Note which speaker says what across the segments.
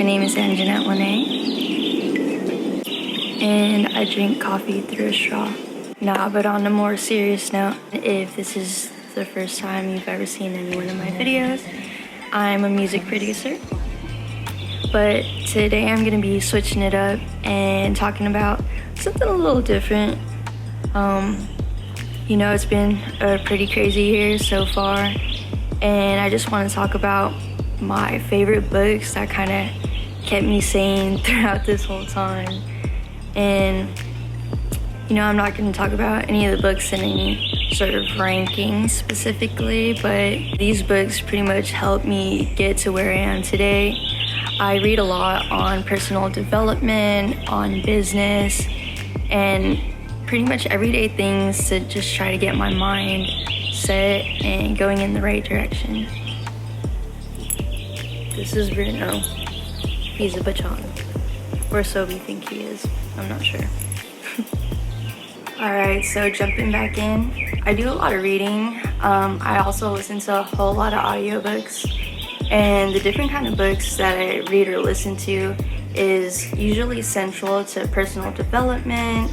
Speaker 1: name is Anjanette Lanae, and I drink coffee through a straw. Nah, but on a more serious note, if this is the first time you've ever seen any one of my videos, I'm a music producer. But today I'm gonna be switching it up and talking about something a little different. You know, it's been a pretty crazy year so far, and I just want to talk about my favorite books that kind of kept me sane throughout this whole time. And you know, I'm not going to talk about any of the books in any sort of ranking specifically, but these books pretty much helped me get to where I am today. I read a lot on personal development, on business, and pretty much everyday things to just try to get my mind set and going in the right direction. This is Bruno. He's a bachon. Or so we think he is. I'm not sure. Alright, so jumping back in. I do a lot of reading. I also listen to a whole lot of audiobooks. And the different kind of books that I read or listen to is usually central to personal development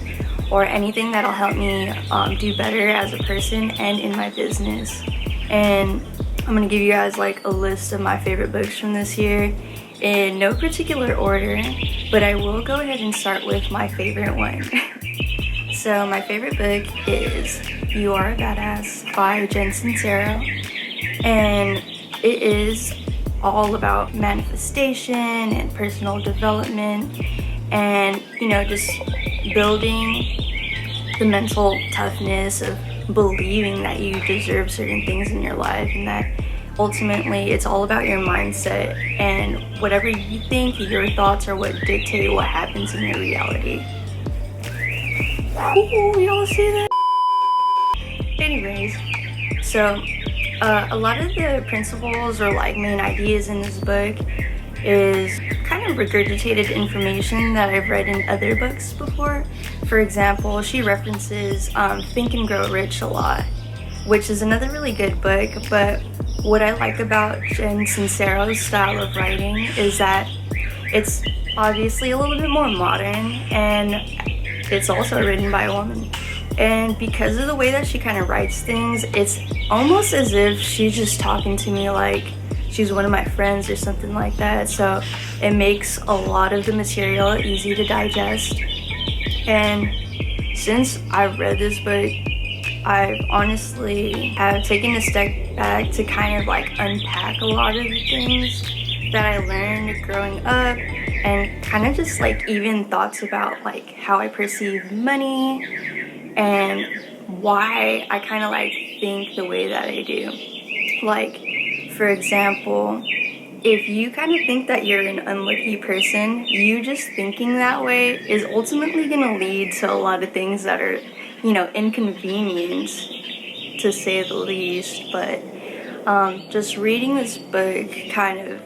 Speaker 1: or anything that'll help me do better as a person and in my business. And I'm gonna give you guys like a list of my favorite books from this year in no particular order, but I will go ahead and start with my favorite one. So my favorite book is You Are a Badass by Sincero, and it is all about manifestation and personal development and, you know, just building the mental toughness of believing that you deserve certain things in your life, and that ultimately it's all about your mindset, and whatever you think, your thoughts are what dictate what happens in your reality. Ooh, y'all see that? Anyways, so a lot of the principles or like main ideas in this book is kind of regurgitated information that I've read in other books before. For example, she references Think and Grow Rich a lot, which is another really good book. But what I like about Sincero's style of writing is that it's obviously a little bit more modern, and it's also written by a woman. And because of the way that she kind of writes things, it's almost as if she's just talking to me like she's one of my friends or something like that. So it makes a lot of the material easy to digest. And since I've read this book, I've honestly have taken a step back to kind of like unpack a lot of the things that I learned growing up, and kind of just like even thoughts about like how I perceive money and why I kind of like think the way that I do. Like, for example, if you kind of think that you're an unlucky person, you just thinking that way is ultimately going to lead to a lot of things that are, you know, inconvenience, to say the least. But just reading this book kind of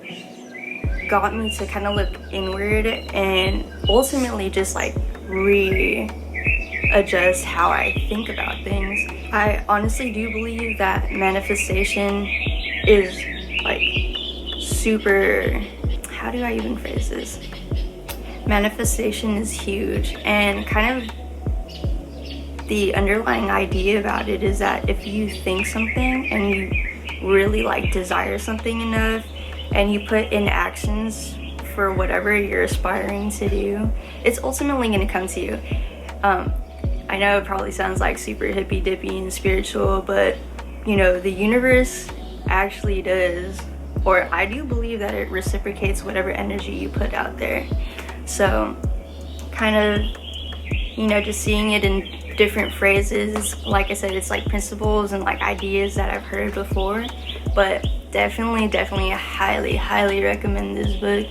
Speaker 1: got me to kind of look inward and ultimately just like readjust how I think about things. I honestly do believe that manifestation is like super, how do I even phrase this? Manifestation is huge, and kind of the underlying idea about it is that if you think something and you really like desire something enough and you put in actions for whatever you're aspiring to do, it's ultimately going to come to you. I know it probably sounds like super hippy dippy and spiritual, but you know, the universe actually does, or I do believe that it reciprocates whatever energy you put out there. So kind of, you know, just seeing it in different phrases, like I said, it's like principles and like ideas that I've heard before. But definitely I highly recommend this book,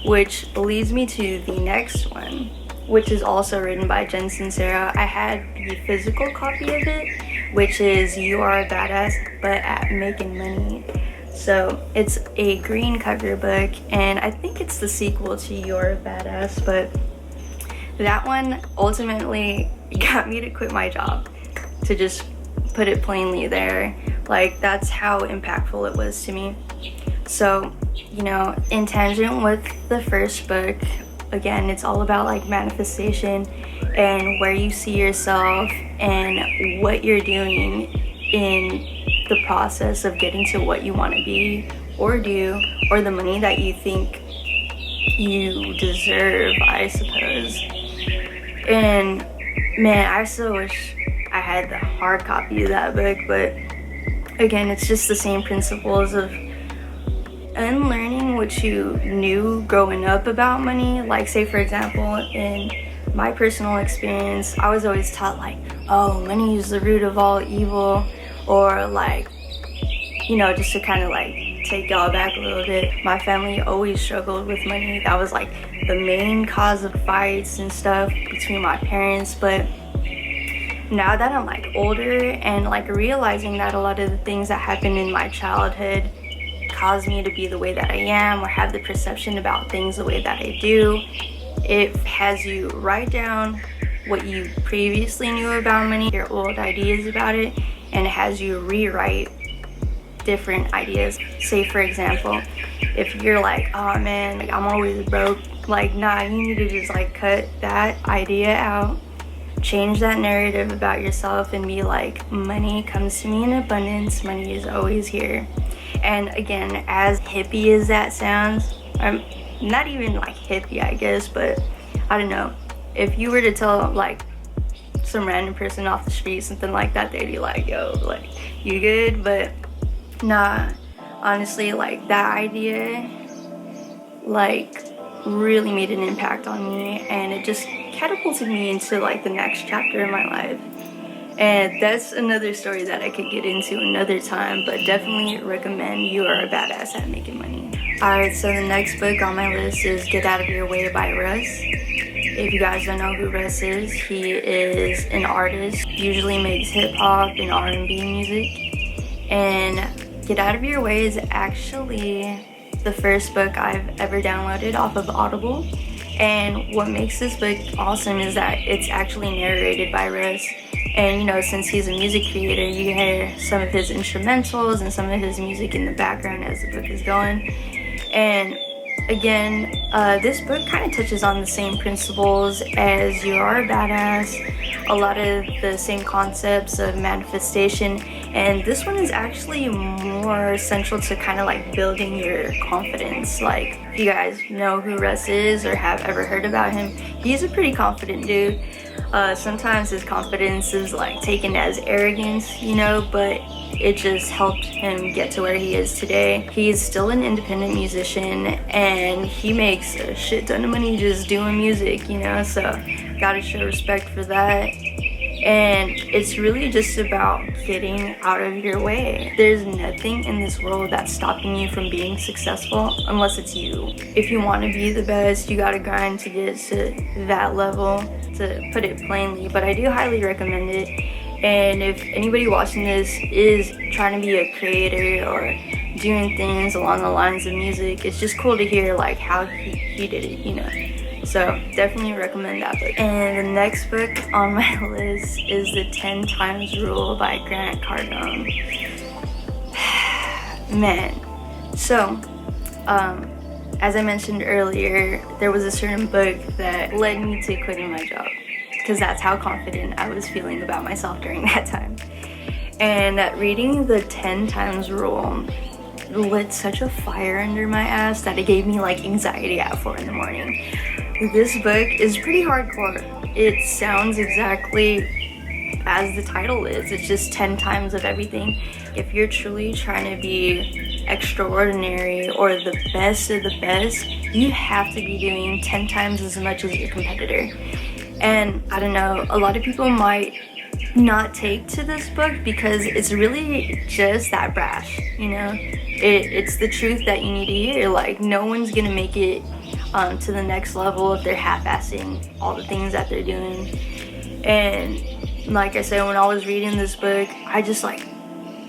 Speaker 1: which leads me to the next one, which is also written by Sincero. I had the physical copy of it, which is You Are a Badass, but at Making Money. So it's a green cover book, and I think it's the sequel to You're a Badass, but that one ultimately got me to quit my job, to just put it plainly there. Like, that's how impactful it was to me. So you know, in tangent with the first book, again, it's all about like manifestation and where you see yourself and what you're doing in the process of getting to what you want to be or do, or the money that you think you deserve, I suppose. And man, I so wish I had the hard copy of that book, but again, it's just the same principles of unlearning what you knew growing up about money. Like, say for example, in my personal experience, I was always taught like, oh, money is the root of all evil, or like, you know, just to kind of like take y'all back a little bit, my family always struggled with money. That was like the main cause of fights and stuff between my parents. But now that I'm like older and like realizing that a lot of the things that happened in my childhood caused me to be the way that I am, or have the perception about things the way that I do, it has you write down what you previously knew about money, your old ideas about it, and it has you rewrite different ideas. Say for example, if you're like, oh man, like, I'm always broke, like, nah, you need to just like cut that idea out, change that narrative about yourself, and be like, money comes to me in abundance, money is always here. And again, as hippie as that sounds, I'm not even like hippie, I guess, but I don't know, if you were to tell like some random person off the street something like that, they'd be like, yo, like, you good? But nah, honestly, like, that idea like really made an impact on me, and it just catapulted me into like the next chapter of my life. And that's another story that I could get into another time, but definitely recommend You Are a Badass at Making Money. Alright, so the next book on my list is Get Out of Your Way by Russ. If you guys don't know who Russ is, he is an artist, usually makes hip-hop and R&B music. And Get Out of Your Way is actually the first book I've ever downloaded off of Audible. And what makes this book awesome is that it's actually narrated by Russ. And you know, since he's a music creator, you hear some of his instrumentals and some of his music in the background as the book is going. And again, this book kind of touches on the same principles as You Are a Badass, a lot of the same concepts of manifestation, and this one is actually more central to kind of like building your confidence. Like, if you guys know who Russ is or have ever heard about him, he's a pretty confident dude. Sometimes his confidence is like taken as arrogance, you know, but it just helped him get to where he is today. He's still an independent musician, and he makes a shit ton of money just doing music, you know, so gotta show respect for that. And it's really just about getting out of your way. There's nothing in this world that's stopping you from being successful unless it's you. If you want to be the best, you gotta grind to get to that level, to put it plainly. But I do highly recommend it. And if anybody watching this is trying to be a creator or doing things along the lines of music, it's just cool to hear like how he did it, you know. So definitely recommend that book. And the next book on my list is The 10 Times Rule by Grant Cardone. Man, so as I mentioned earlier, there was a certain book that led me to quitting my job, because that's how confident I was feeling about myself during that time. And reading The 10 Times Rule lit such a fire under my ass that it gave me like anxiety at 4 in the morning. This book is pretty hardcore. It sounds exactly as the title is. It's just 10 times of everything. If you're truly trying to be extraordinary or the best of the best, you have to be doing 10 times as much as your competitor. And I don't know, a lot of people might not take to this book because it's really just that brash, you know? It's the truth that you need to hear. Like, no one's gonna make it to the next level if they're half-assing all the things that they're doing. And like I said, when I was reading this book, I just like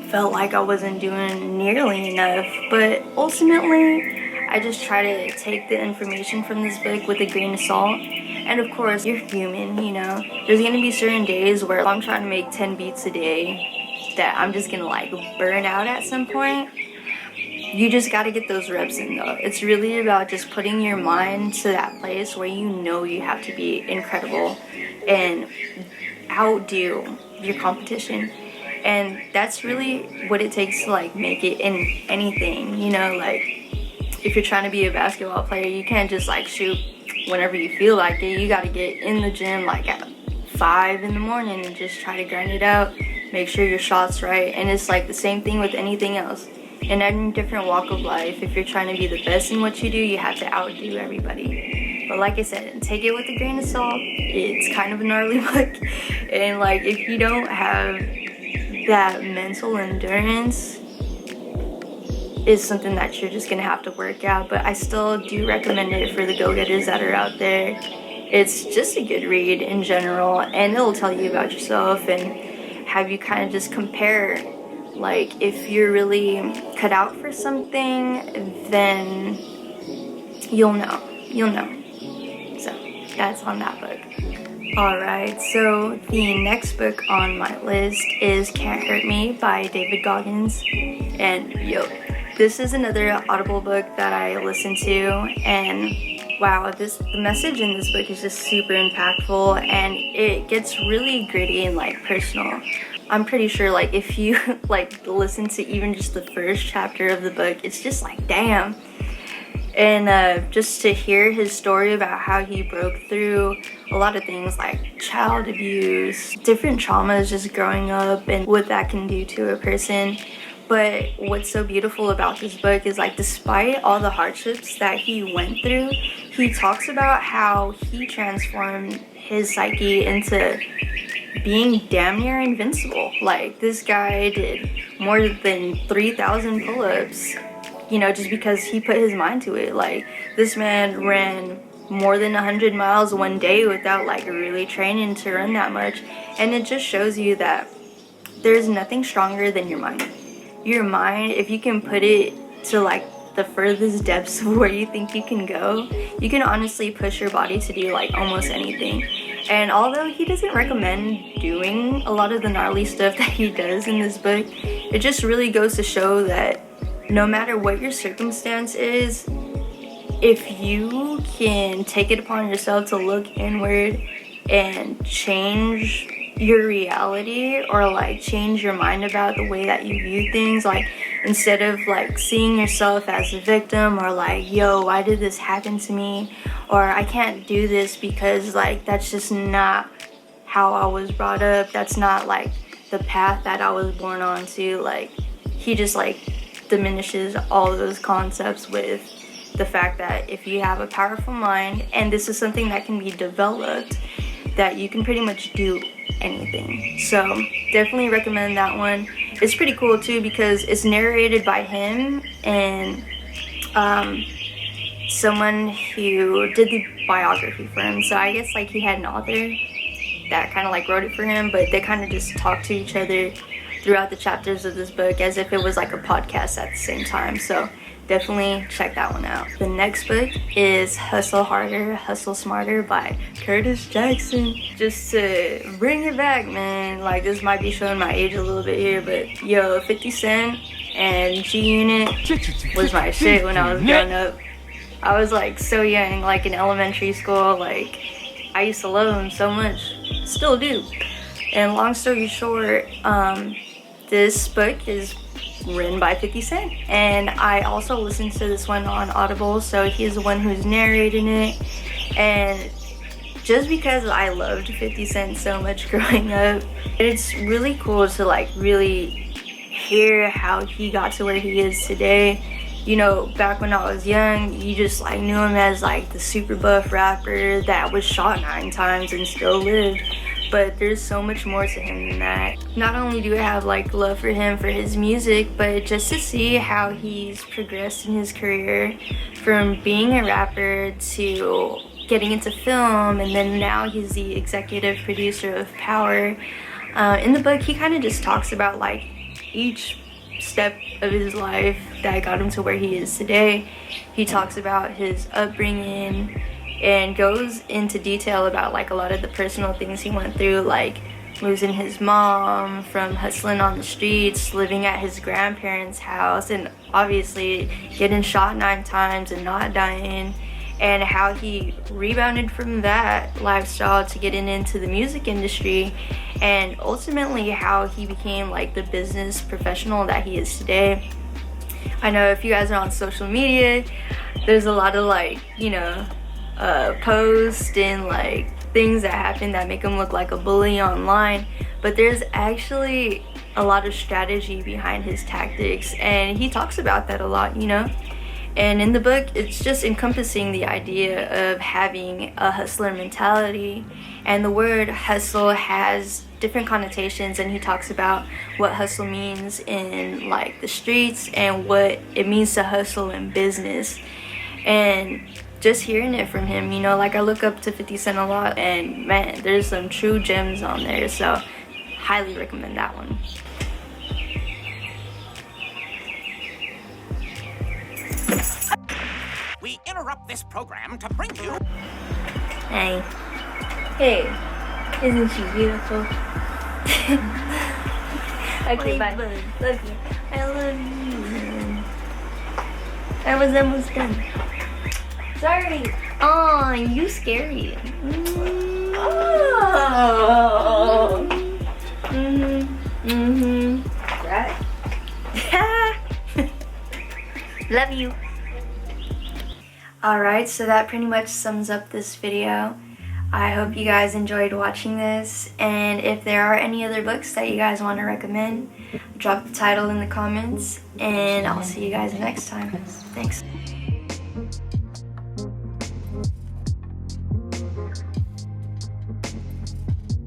Speaker 1: felt like I wasn't doing nearly enough. But ultimately, I just try to take the information from this book with a grain of salt. And of course, you're human, you know. There's gonna be certain days where I'm trying to make 10 beats a day that I'm just gonna like burn out at some point. you just got to get those reps in though. It's really about just putting your mind to that place where you know you have to be incredible and outdo your competition. And that's really what it takes to like make it in anything, you know. Like if you're trying to be a basketball player, you can't just like shoot whenever you feel like it. You got to get in the gym like at 5 in the morning and just try to grind it out, make sure your shot's right. And it's like the same thing with anything else. In any different walk of life, if you're trying to be the best in what you do, you have to outdo everybody. But like I said, take it with a grain of salt. It's kind of a gnarly book. And like if you don't have that mental endurance, is something that you're just gonna have to work out. But I still do recommend it for the go-getters that are out there. It's just a good read in general, and it'll tell you about yourself and have you kind of just compare, like if you're really cut out for something, then you'll know. So that's on that book. Alright, so the next book on my list is Can't Hurt Me by David Goggins. And this is another Audible book that I listened to, and wow, the message in this book is just super impactful, and it gets really gritty and like personal. I'm pretty sure like if you like listen to even just the first chapter of the book, it's just like damn. And just to hear his story about how he broke through a lot of things like child abuse, different traumas just growing up, and what that can do to a person. But what's so beautiful about this book is like despite all the hardships that he went through, he talks about how he transformed his psyche into being damn near invincible. Like this guy did more than 3,000 pull-ups, you know, just because he put his mind to it. Like this man ran more than 100 miles one day without like really training to run that much. And it just shows you that there's nothing stronger than your mind. Your mind, if you can put it to like the furthest depths of where you think you can go, you can honestly push your body to do like almost anything. And although he doesn't recommend doing a lot of the gnarly stuff that he does in this book, it just really goes to show that no matter what your circumstance is, if you can take it upon yourself to look inward and change your reality, or like change your mind about the way that you view things, like instead of like seeing yourself as a victim, or like, yo, why did this happen to me, or I can't do this because like that's just not how I was brought up, that's not like the path that I was born onto. Like he just like diminishes all of those concepts with the fact that if you have a powerful mind, and this is something that can be developed, that you can pretty much do anything. So definitely recommend that one. It's pretty cool too because it's narrated by him and someone who did the biography for him. So I guess like he had an author that kind of like wrote it for him, but they kind of just talk to each other throughout the chapters of this book as if it was like a podcast at the same time. So definitely check that one out. The next book is Hustle Harder, Hustle Smarter by Curtis Jackson. Just to bring it back, man, like this might be showing my age a little bit here, but yo, 50 Cent and G-Unit was my shit when I was growing up. I was like so young, like in elementary school, like I used to love them so much, still do. And long story short, this book is written by 50 Cent, and I also listened to this one on Audible, so he's the one who's narrating it. And just because I loved 50 Cent so much growing up, it's really cool to like really hear how he got to where he is today. You know, back when I was young, you just like knew him as like the super buff rapper that was shot 9 times and still lived. But there's so much more to him than that. Not only do I have like love for him for his music, but just to see how he's progressed in his career from being a rapper to getting into film, and then now he's the executive producer of Power. In the book, he kind of just talks about like each step of his life that got him to where he is today. He talks about his upbringing and goes into detail about like a lot of the personal things he went through, like losing his mom, from hustling on the streets, living at his grandparents' house, and obviously getting shot 9 times and not dying, and how he rebounded from that lifestyle to getting into the music industry, and ultimately how he became like the business professional that he is today. I know if you guys are on social media, there's a lot of like, you know, posts and like things that happen that make him look like a bully online, but there's actually a lot of strategy behind his tactics, and he talks about that a lot, you know. And in the book, it's just encompassing the idea of having a hustler mentality, and the word hustle has different connotations, and he talks about what hustle means in like the streets and what it means to hustle in business. And just hearing it from him, you know, like I look up to 50 Cent a lot, and man, there's some true gems on there, so highly recommend that one.
Speaker 2: We interrupt this program to bring you...
Speaker 1: Hey. Hey. Isn't she beautiful? Okay, bye. Love you. I love you. I was almost done. Sorry. Aw, you scary. Oh. Right? Love you. Alright, so that pretty much sums up this video. I hope you guys enjoyed watching this, and if there are any other books that you guys want to recommend, drop the title in the comments, and I'll see you guys next time. Thanks.